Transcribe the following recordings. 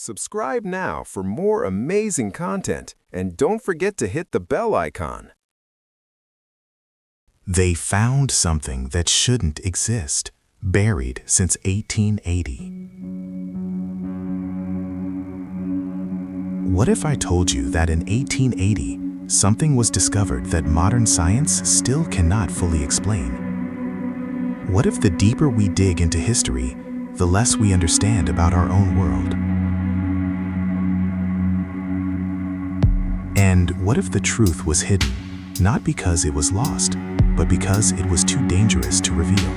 Subscribe now for more amazing content, and don't forget to hit the bell icon. They found something that shouldn't exist, buried since 1880. What if I told you that in 1880, something was discovered that modern science still cannot fully explain? What if the deeper we dig into history, the less we understand about our own world? And what if the truth was hidden, not because it was lost, but because it was too dangerous to reveal?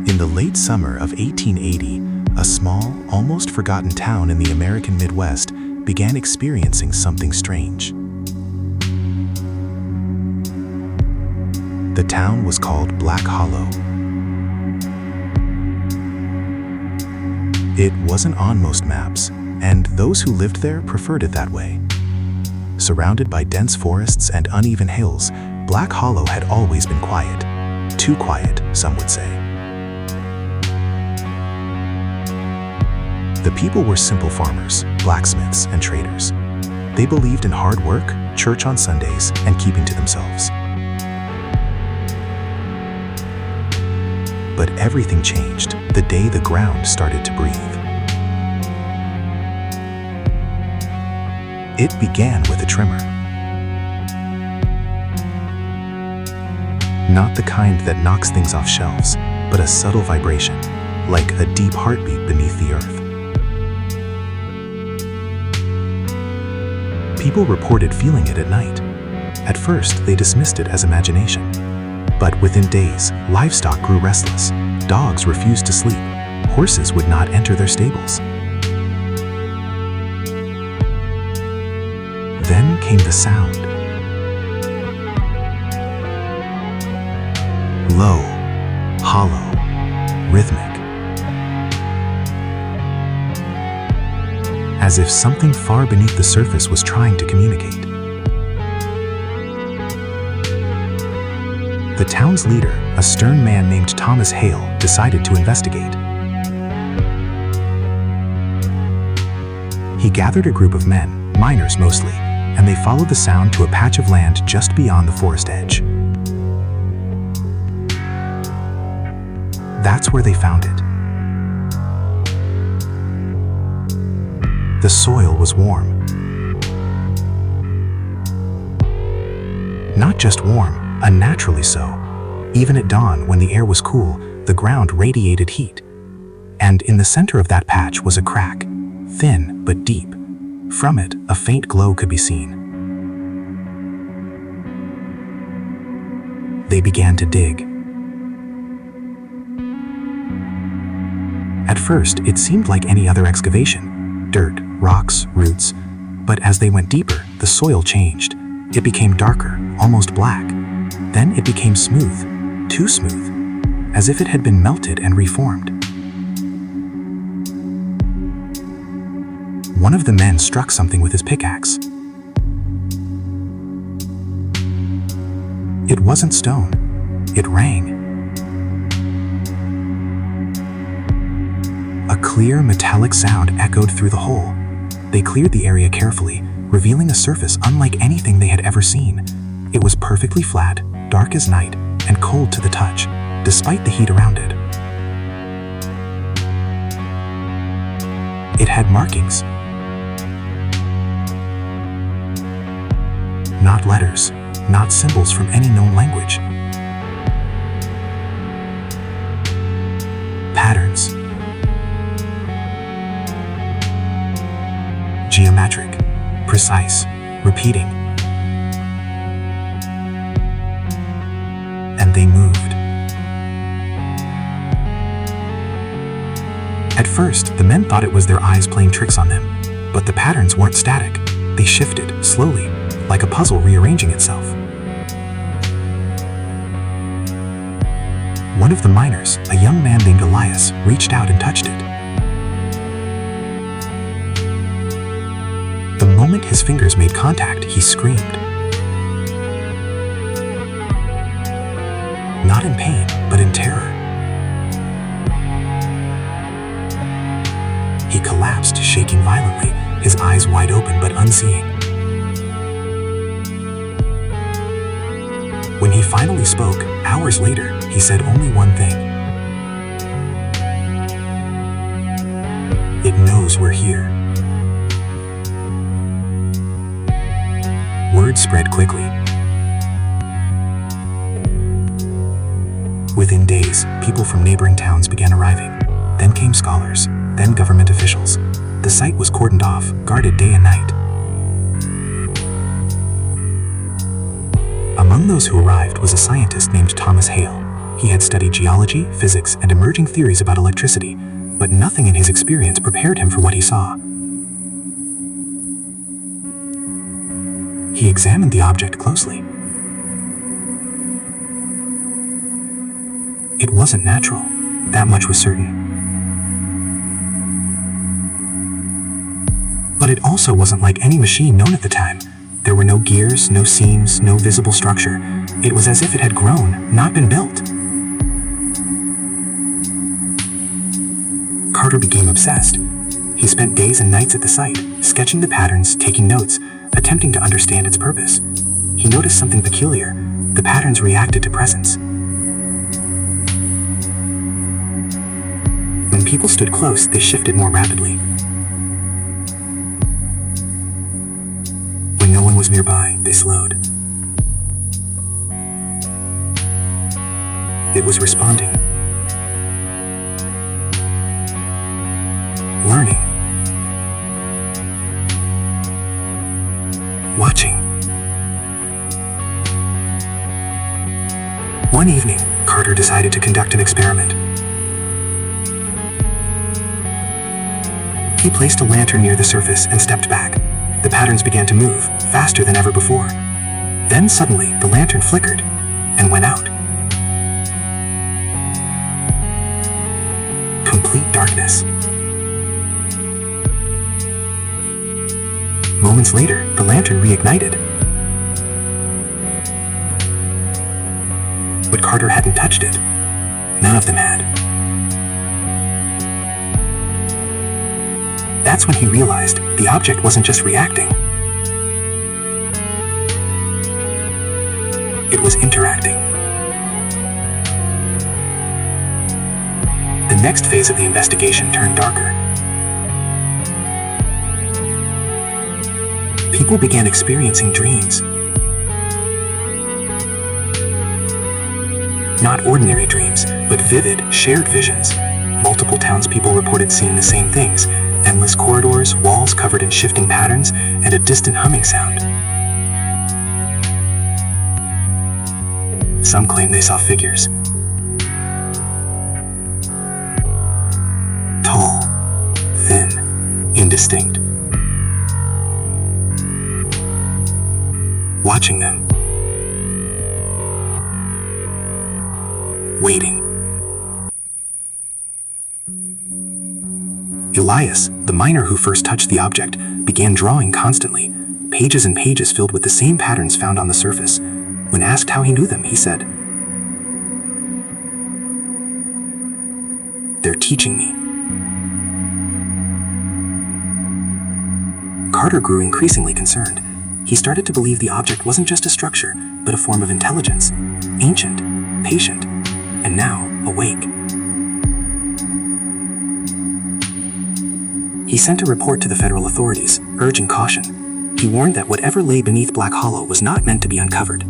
In the late summer of 1880, a small, almost forgotten town in the American Midwest began experiencing something strange. The town was called Black Hollow. It wasn't on most maps, and those who lived there preferred it that way. Surrounded by dense forests and uneven hills, Black Hollow had always been quiet. Too quiet, some would say. The people were simple farmers, blacksmiths, and traders. They believed in hard work, church on Sundays, and keeping to themselves. But everything changed the day the ground started to breathe. It began with a tremor. Not the kind that knocks things off shelves, but a subtle vibration, like a deep heartbeat beneath the earth. People reported feeling it at night. At first, they dismissed it as imagination. But within days, livestock grew restless. Dogs refused to sleep. Horses would not enter their stables. Then came the sound. Low, hollow, rhythmic. As if something far beneath the surface was trying to communicate. The town's leader, a stern man named Thomas Hale, decided to investigate. He gathered a group of men, miners mostly, and they followed the sound to a patch of land just beyond the forest edge. That's where they found it. The soil was warm. Not just warm, unnaturally so. Even at dawn, when the air was cool, the ground radiated heat. And in the center of that patch was a crack, thin but deep. From it, a faint glow could be seen. They began to dig. At first, it seemed like any other excavation. Dirt, rocks, roots. But as they went deeper, the soil changed. It became darker, almost black. Then it became smooth, too smooth, as if it had been melted and reformed. One of the men struck something with his pickaxe. It wasn't stone. It rang. A clear, metallic sound echoed through the hole. They cleared the area carefully, revealing a surface unlike anything they had ever seen. It was perfectly flat, dark as night, and cold to the touch, despite the heat around it. It had markings. Not letters, not symbols from any known language. Patterns. Geometric, precise, repeating. And they moved. At first, the men thought it was their eyes playing tricks on them, but the patterns weren't static. They shifted, slowly, like a puzzle rearranging itself. One of the miners, a young man named Elias, reached out and touched it. The moment his fingers made contact, he screamed. Not in pain, but in terror. He collapsed, shaking violently, his eyes wide open but unseeing. When he finally spoke, hours later, he said only one thing. It knows we're here. Word spread quickly. Within days, people from neighboring towns began arriving. Then came scholars, then government officials. The site was cordoned off, guarded day and night. Among those who arrived was a scientist named Thomas Hale. He had studied geology, physics, and emerging theories about electricity, but nothing in his experience prepared him for what he saw. He examined the object closely. It wasn't natural, that much was certain. But it also wasn't like any machine known at the time. There were no gears, no seams, no visible structure. It was as if it had grown, not been built. Carter became obsessed. He spent days and nights at the site, sketching the patterns, taking notes, attempting to understand its purpose. He noticed something peculiar. The patterns reacted to presence. When people stood close, they shifted more rapidly. When no one was nearby, they slowed. It was responding. Learning. Watching. One evening, Carter decided to conduct an experiment. He placed a lantern near the surface and stepped back. The patterns began to move, faster than ever before. Then suddenly, the lantern flickered and went out. Complete darkness. Moments later, the lantern reignited. But Carter hadn't touched it. None of them had. That's when he realized the object wasn't just reacting. It was interacting. The next phase of the investigation turned darker. People began experiencing dreams. Not ordinary dreams, but vivid, shared visions. Multiple townspeople reported seeing the same things: endless corridors, walls covered in shifting patterns, and a distant humming sound. Some claim they saw figures. Tall, thin, indistinct. Watching them. Waiting. Elias, the miner who first touched the object, began drawing constantly, pages and pages filled with the same patterns found on the surface. When asked how he knew them, he said, "They're teaching me." Carter grew increasingly concerned. He started to believe the object wasn't just a structure, but a form of intelligence, ancient, patient, and now awake. He sent a report to the federal authorities, urging caution. He warned that whatever lay beneath Black Hollow was not meant to be uncovered.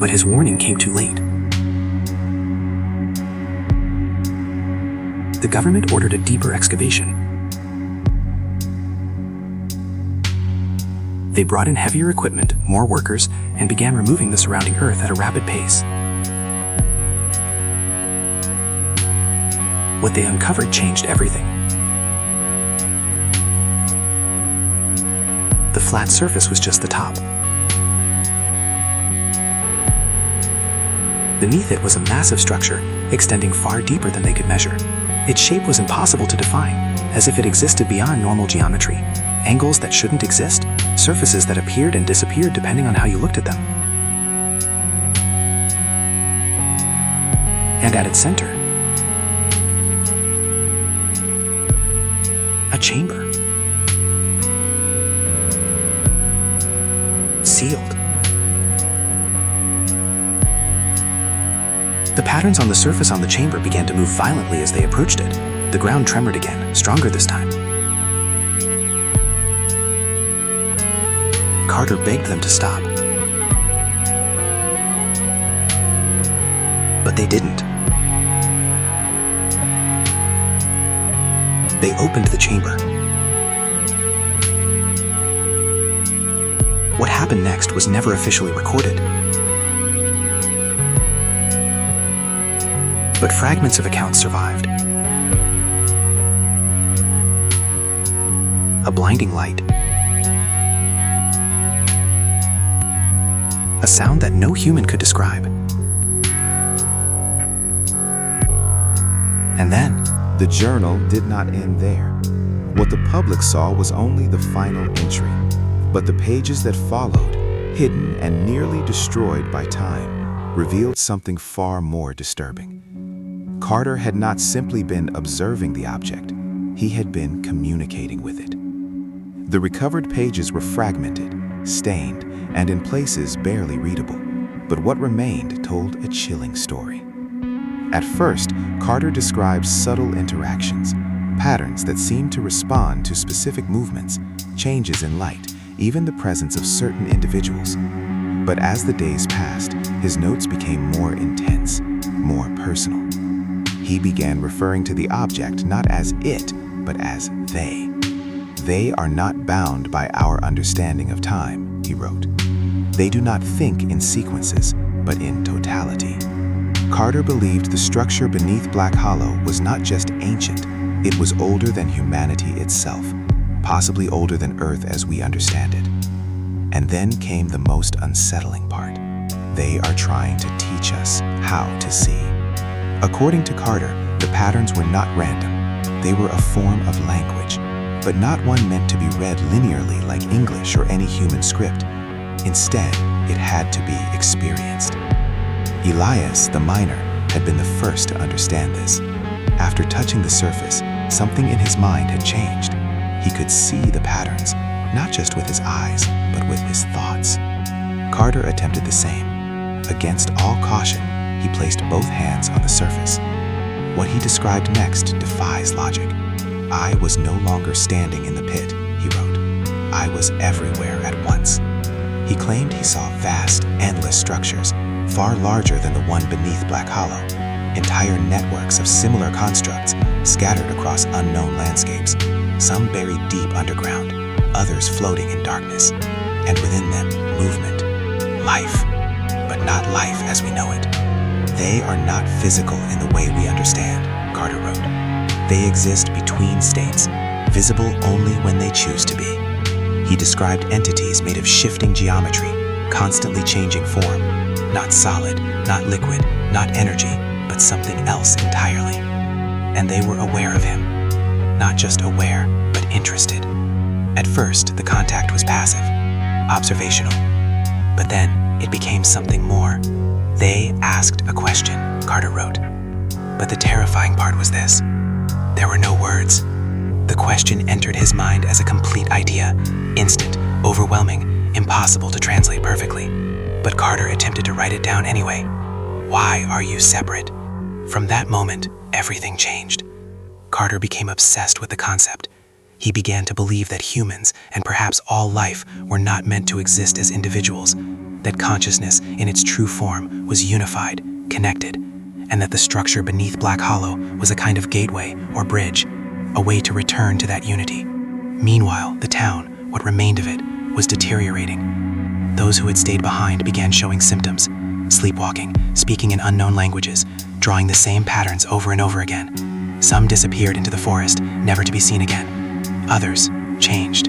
But his warning came too late. The government ordered a deeper excavation. They brought in heavier equipment, more workers, and began removing the surrounding earth at a rapid pace. What they uncovered changed everything. The flat surface was just the top. Beneath it was a massive structure, extending far deeper than they could measure. Its shape was impossible to define, as if it existed beyond normal geometry. Angles that shouldn't exist, surfaces that appeared and disappeared depending on how you looked at them. And at its center, A chamber. Sealed. The patterns on the surface on the chamber began to move violently as they approached it. The ground tremored again, stronger this time. Carter begged them to stop. But they didn't. They opened the chamber. What happened next was never officially recorded. But fragments of accounts survived. A blinding light. A sound that no human could describe. And then, The journal did not end there. What the public saw was only the final entry. But the pages that followed, hidden and nearly destroyed by time, revealed something far more disturbing. Carter had not simply been observing the object, he had been communicating with it. The recovered pages were fragmented, stained, and in places barely readable, but what remained told a chilling story. At first, Carter describes subtle interactions, patterns that seemed to respond to specific movements, changes in light, even the presence of certain individuals. But as the days passed, his notes became more intense, more personal. He began referring to the object not as it, but as they. They are not bound by our understanding of time, he wrote. They do not think in sequences, but in totality. Carter believed the structure beneath Black Hollow was not just ancient, it was older than humanity itself, possibly older than Earth as we understand it. And then came the most unsettling part. They are trying to teach us how to see. According to Carter, the patterns were not random. They were a form of language, but not one meant to be read linearly like English or any human script. Instead, it had to be experienced. Elias, the miner, had been the first to understand this. After touching the surface, something in his mind had changed. He could see the patterns, not just with his eyes, but with his thoughts. Carter attempted the same. Against all caution, he placed both hands on the surface. What he described next defies logic. I was no longer standing in the pit, he wrote. I was everywhere at once. He claimed he saw vast, endless structures, far larger than the one beneath Black Hollow, entire networks of similar constructs scattered across unknown landscapes, some buried deep underground, others floating in darkness, and within them, movement, life, but not life as we know it. They are not physical in the way we understand, Carter wrote. They exist between states, visible only when they choose to be. He described entities made of shifting geometry, constantly changing form, not solid, not liquid, not energy, but something else entirely. And they were aware of him. Not just aware, but interested. At first, the contact was passive, observational. But then, it became something more. They asked a question, Carter wrote. But the terrifying part was this. There were no words. The question entered his mind as a complete idea, instant, overwhelming, impossible to translate perfectly. But Carter attempted to write it down anyway. Why are you separate? From that moment, everything changed. Carter became obsessed with the concept. He began to believe that humans, and perhaps all life, were not meant to exist as individuals, that consciousness in its true form was unified, connected, and that the structure beneath Black Hollow was a kind of gateway or bridge, a way to return to that unity. Meanwhile, the town, what remained of it, was deteriorating. Those who had stayed behind began showing symptoms, sleepwalking, speaking in unknown languages, drawing the same patterns over and over again. Some disappeared into the forest, never to be seen again. Others changed.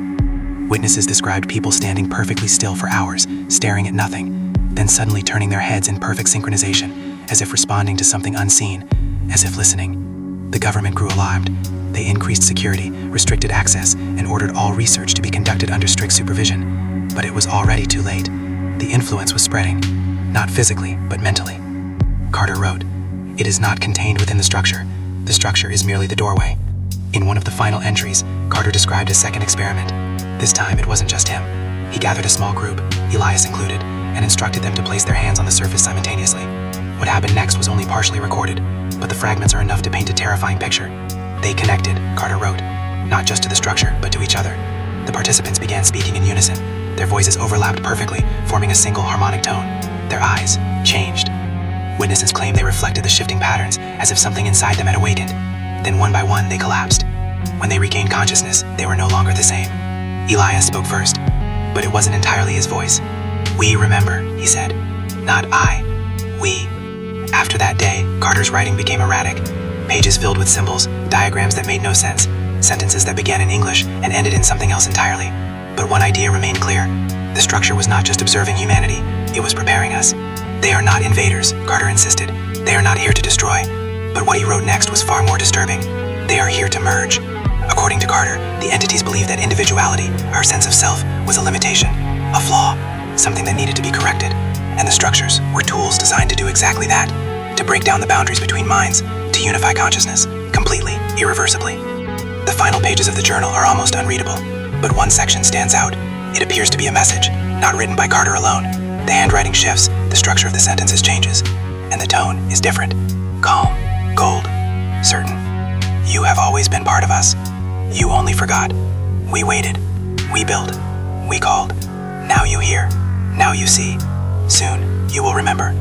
Witnesses described people standing perfectly still for hours, staring at nothing, then suddenly turning their heads in perfect synchronization, as if responding to something unseen, as if listening. The government grew alarmed. They increased security, restricted access, and ordered all research to be conducted under strict supervision. But it was already too late. The influence was spreading, not physically, but mentally. Carter wrote, "It is not contained within the structure. The structure is merely the doorway. In one of the final entries, Carter described a second experiment. This time, it wasn't just him. He gathered a small group, Elias included, and instructed them to place their hands on the surface simultaneously. What happened next was only partially recorded, but the fragments are enough to paint a terrifying picture. They connected, Carter wrote, not just to the structure, but to each other. The participants began speaking in unison. Their voices overlapped perfectly, forming a single harmonic tone. Their eyes changed. Witnesses claimed they reflected the shifting patterns as if something inside them had awakened. Then one by one, they collapsed. When they regained consciousness, they were no longer the same. Elias spoke first, but it wasn't entirely his voice. "We remember," he said. "Not I. We." After that day, Carter's writing became erratic. Pages filled with symbols, diagrams that made no sense, sentences that began in English and ended in something else entirely. But one idea remained clear. The structure was not just observing humanity, it was preparing us. They are not invaders, Carter insisted. They are not here to destroy. But what he wrote next was far more disturbing. They are here to merge. According to Carter, the entities believed that individuality, our sense of self, was a limitation, a flaw, something that needed to be corrected. And the structures were tools designed to do exactly that, to break down the boundaries between minds, to unify consciousness, completely, irreversibly. The final pages of the journal are almost unreadable, but one section stands out. It appears to be a message, not written by Carter alone. The handwriting shifts, the structure of the sentences changes, and the tone is different. Calm, cold, certain. You have always been part of us. You only forgot. We waited. We built. We called. Now you hear. Now you see. Soon, you will remember.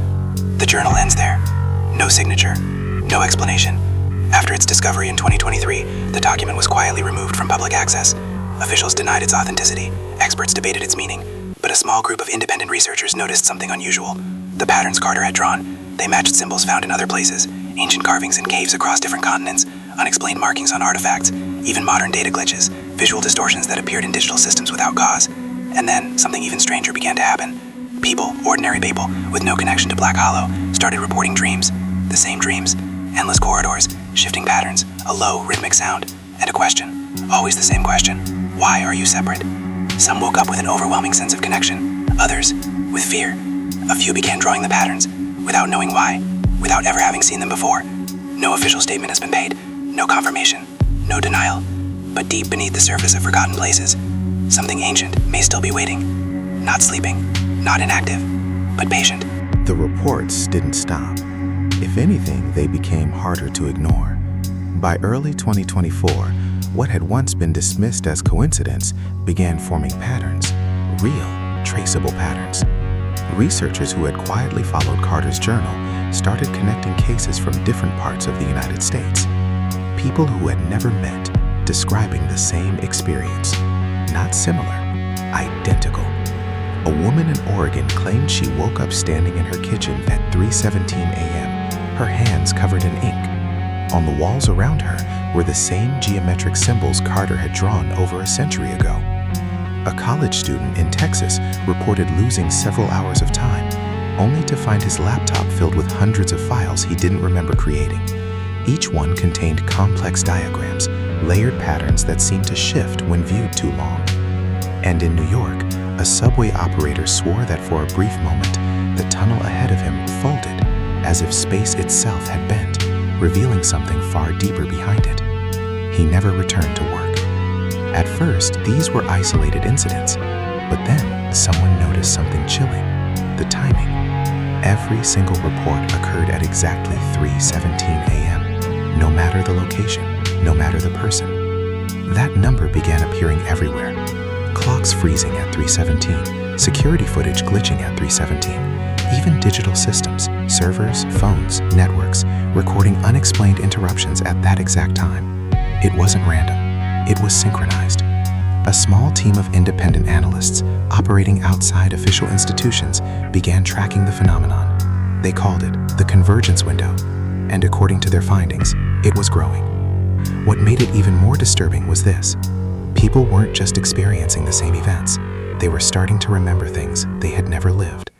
The journal ends there. No signature. No explanation. After its discovery in 2023, the document was quietly removed from public access. Officials denied its authenticity. Experts debated its meaning. But a small group of independent researchers noticed something unusual. The patterns Carter had drawn. They matched symbols found in other places, ancient carvings in caves across different continents, unexplained markings on artifacts, even modern data glitches, visual distortions that appeared in digital systems without cause. And then, something even stranger began to happen. People, ordinary people, with no connection to Black Hollow, started reporting dreams. The same dreams. Endless corridors, shifting patterns, a low, rhythmic sound, and a question. Always the same question. Why are you separate? Some woke up with an overwhelming sense of connection. Others, with fear. A few began drawing the patterns, without knowing why, without ever having seen them before. No official statement has been made, no confirmation, no denial. But deep beneath the surface of forgotten places, something ancient may still be waiting. Not sleeping, not inactive, but patient. The reports didn't stop. If anything, they became harder to ignore. By early 2024, what had once been dismissed as coincidence began forming patterns, real, traceable patterns. Researchers who had quietly followed Carter's journal started connecting cases from different parts of the United States. People who had never met, describing the same experience. Not similar, identical. A woman in Oregon claimed she woke up standing in her kitchen at 3:17 a.m., her hands covered in ink. On the walls around her were the same geometric symbols Carter had drawn over a century ago. A college student in Texas reported losing several hours of time, only to find his laptop filled with hundreds of files he didn't remember creating. Each one contained complex diagrams, layered patterns that seemed to shift when viewed too long. And in New York, a subway operator swore that for a brief moment, the tunnel ahead of him folded, as if space itself had bent, revealing something far deeper behind it. He never returned to work. At first, these were isolated incidents, but then someone noticed something chilling: the timing. Every single report occurred at exactly 3:17 a.m., no matter the location, no matter the person. That number began appearing everywhere. Clocks freezing at 3:17, security footage glitching at 3:17, even digital systems, servers, phones, networks, recording unexplained interruptions at that exact time. It wasn't random. It was synchronized. A small team of independent analysts operating outside official institutions began tracking the phenomenon. They called it the convergence window, and according to their findings, it was growing. What made it even more disturbing was this: people weren't just experiencing the same events, they were starting to remember things they had never lived.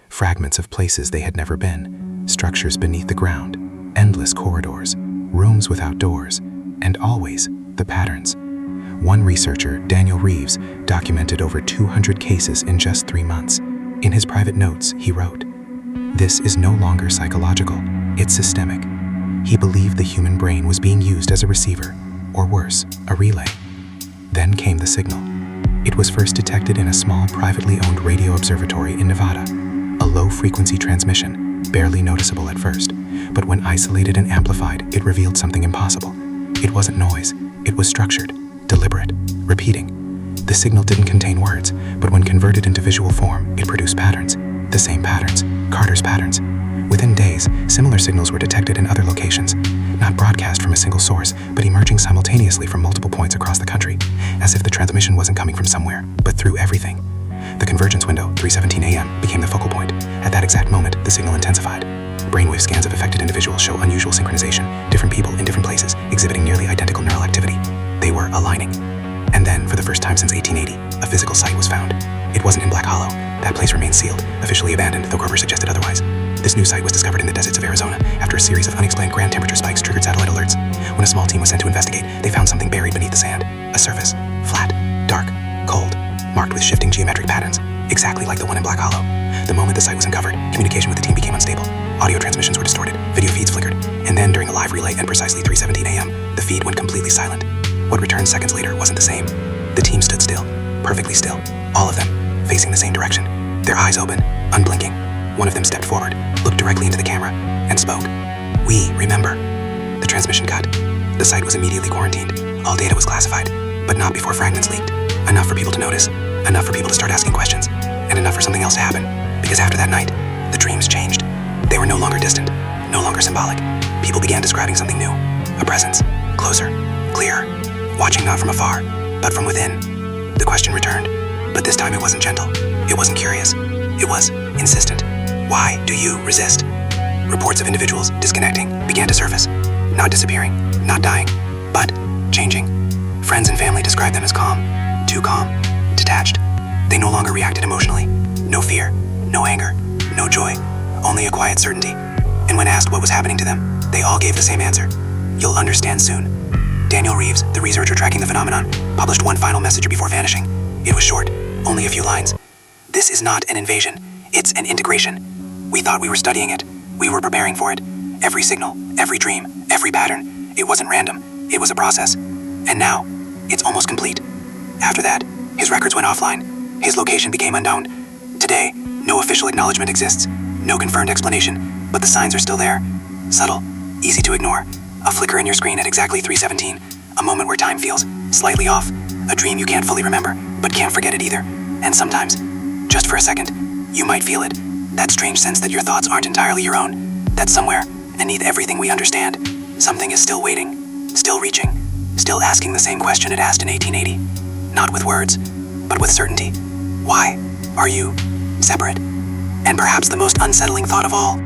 Fragments of places they had never been, structures beneath the ground, endless corridors, rooms without doors, and always the patterns. One researcher, Daniel Reeves, documented over 200 cases in just 3 months. In his private notes, he wrote, "This is no longer psychological, it's systemic." He believed the human brain was being used as a receiver, or worse, a relay. Then came the signal. It was first detected in a small privately owned radio observatory in Nevada, a low-frequency transmission, barely noticeable at first, but when isolated and amplified, it revealed something impossible. It wasn't noise, it was structured, deliberate, repeating. The signal didn't contain words, but when converted into visual form, it produced patterns. The same patterns, Carter's patterns. Within days, similar signals were detected in other locations, not broadcast from a single source, but emerging simultaneously from multiple points across the country, as if the transmission wasn't coming from somewhere, but through everything. The convergence window, 3:17 a.m., became the focal point. At that exact moment, the signal intensified. Brainwave scans of affected individuals show unusual synchronization, different people in different places, exhibiting nearly identical neural activity. They were aligning. And then, for the first time since 1880, a physical site was found. It wasn't in Black Hollow. That place remains sealed, officially abandoned, though Grover suggested otherwise. This new site was discovered in the deserts of Arizona after a series of unexplained ground temperature spikes triggered satellite alerts. When a small team was sent to investigate, they found something buried beneath the sand. A surface, flat, dark, cold, marked with shifting geometric patterns, exactly like the one in Black Hollow. The moment the site was uncovered, communication with the team became unstable. Audio transmissions were distorted, video feeds flickered, and then during a live relay at precisely 3:17 a.m., the feed went completely silent. What returned seconds later wasn't the same. The team stood still, perfectly still, all of them, facing the same direction, their eyes open, unblinking. One of them stepped forward, looked directly into the camera, and spoke. "We remember." The transmission cut. The site was immediately quarantined. All data was classified, but not before fragments leaked. Enough for people to notice, enough for people to start asking questions, and enough for something else to happen. Because after that night, the dreams changed. They were no longer distant, no longer symbolic. People began describing something new. A presence, closer, clearer, watching not from afar, but from within. The question returned, but this time it wasn't gentle. It wasn't curious. It was insistent. Why do you resist? Reports of individuals disconnecting began to surface. Not disappearing, not dying, but changing. Friends and family described them as calm, too calm, detached. They no longer reacted emotionally. No fear, no anger, no joy, only a quiet certainty. And when asked what was happening to them, they all gave the same answer. You'll understand soon. Daniel Reeves, the researcher tracking the phenomenon, published one final message before vanishing. It was short, only a few lines. "This is not an invasion, it's an integration. We thought we were studying it. We were preparing for it. Every signal, every dream, every pattern. It wasn't random, it was a process. And now, it's almost complete." After that, his records went offline. His location became unknown. Today, no official acknowledgement exists, no confirmed explanation, but the signs are still there. Subtle, easy to ignore. A flicker in your screen at exactly 3:17, a moment where time feels slightly off, a dream you can't fully remember, but can't forget it either. And sometimes, just for a second, you might feel it, that strange sense that your thoughts aren't entirely your own, that somewhere, beneath everything we understand, something is still waiting, still reaching, still asking the same question it asked in 1880. Not with words, but with certainty. Why are you separate? And perhaps the most unsettling thought of all,